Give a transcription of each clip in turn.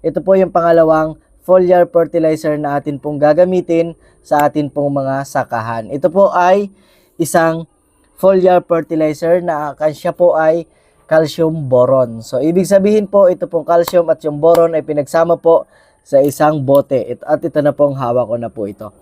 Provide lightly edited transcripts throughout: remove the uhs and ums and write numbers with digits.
ito po yung pangalawang foliar fertilizer na atin pong gagamitin sa atin pong mga sakahan. Ito po ay isang foliar fertilizer na siya po ay calcium boron. So, ibig sabihin po, ito pong calcium at yung boron ay pinagsama po sa isang bote. At ito na pong hawak ko na po ito.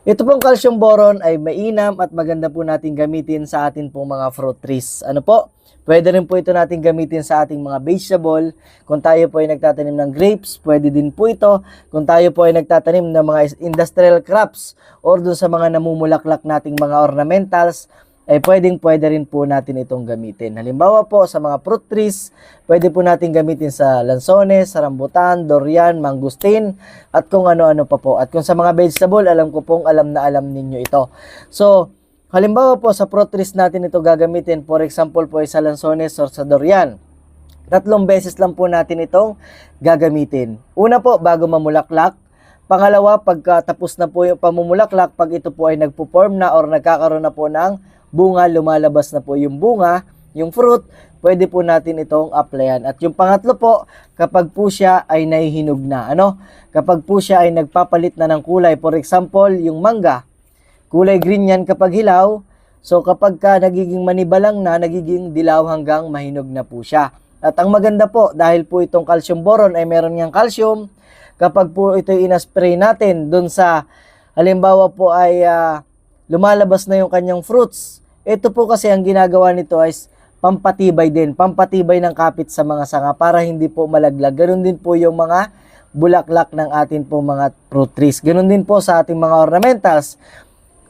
Ito pong calcium boron ay mainam at maganda po natin gamitin sa atin pong mga fruit trees. Ano po? Pwede rin po ito natin gamitin sa ating mga vegetable. Kung tayo po ay nagtatanim ng grapes, pwede din po ito. Kung tayo po ay nagtatanim ng mga industrial crops or dun sa mga namumulaklak nating mga ornamentals, ay pwede rin po natin itong gamitin. Halimbawa po sa mga fruit trees, pwede po natin gamitin sa lansones, sa rambutan, durian, mangustin, at kung ano-ano pa po. At kung sa mga vegetable, alam ko pong alam na alam ninyo ito. So, halimbawa po sa fruit trees natin ito gagamitin, for example po ay sa lansones or sa durian. 3 beses lang po natin itong gagamitin. Una po, bago mamulaklak. Pangalawa, pagkatapos na po yung pamumulaklak, pag ito po ay nagpo-form na or nagkakaroon na po ng bunga, lumalabas na po yung bunga, yung fruit, pwede po natin itong applyan. At yung pangatlo po, kapag po siya ay nahihinog na. Kapag po siya ay nagpapalit na ng kulay, for example, yung mangga, kulay green yan kapag hilaw. So kapag nagiging manibalang na, nagiging dilaw hanggang mahinog na po siya. At ang maganda po, dahil po itong calcium boron ay meron niyang calcium, kapag po ito inaspray natin dun sa, halimbawa po ay lumalabas na yung kanyang fruits, ito po kasi ang ginagawa nito ay pampatibay din, pampatibay ng kapit sa mga sanga para hindi po malaglag. Ganun din po yung mga bulaklak ng atin po mga fruit trees. Ganun din po sa ating mga ornamentals.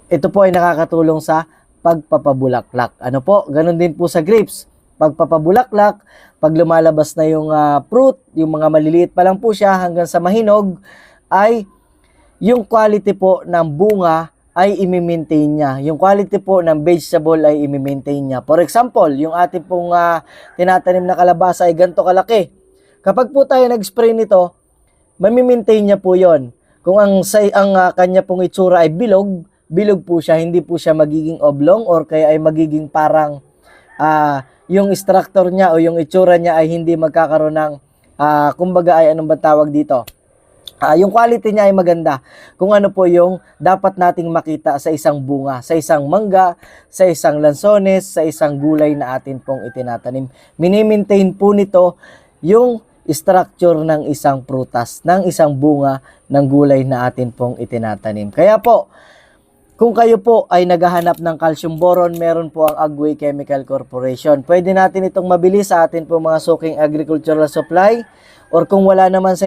Ito po ay nakakatulong sa pagpapabulaklak. Ganun din po sa grapes. Pagpapabulaklak, pag lumalabas na yung fruit, yung mga maliliit pa lang po siya hanggang sa mahinog, ay yung quality po ng bunga ay i-maintain niya. Yung quality po ng vegetable ay i-maintain niya. For example, yung ating pong tinatanim na kalabasa ay ganito kalaki. Kapag po tayo nag-spray nito, mami-maintain niya po yon. Kung ang kanya pong itsura ay bilog po siya, hindi po siya magiging oblong or kaya ay magiging parang yung structure niya o yung itsura niya ay hindi magkakaroon ng kumbaga ay anong ba tawag dito? Yung quality niya ay maganda. Kung ano po yung dapat nating makita sa isang bunga, sa isang mangga, sa isang lansones, sa isang gulay na atin pong itinatanim. Mini-maintain po nito yung structure ng isang prutas, ng isang bunga ng gulay na atin pong itinatanim. Kaya po, kung kayo po ay naghahanap ng calcium boron, meron po ang Agway Chemical Corporation. Pwede natin itong mabili sa atin po mga suking agricultural supply or kung wala naman sa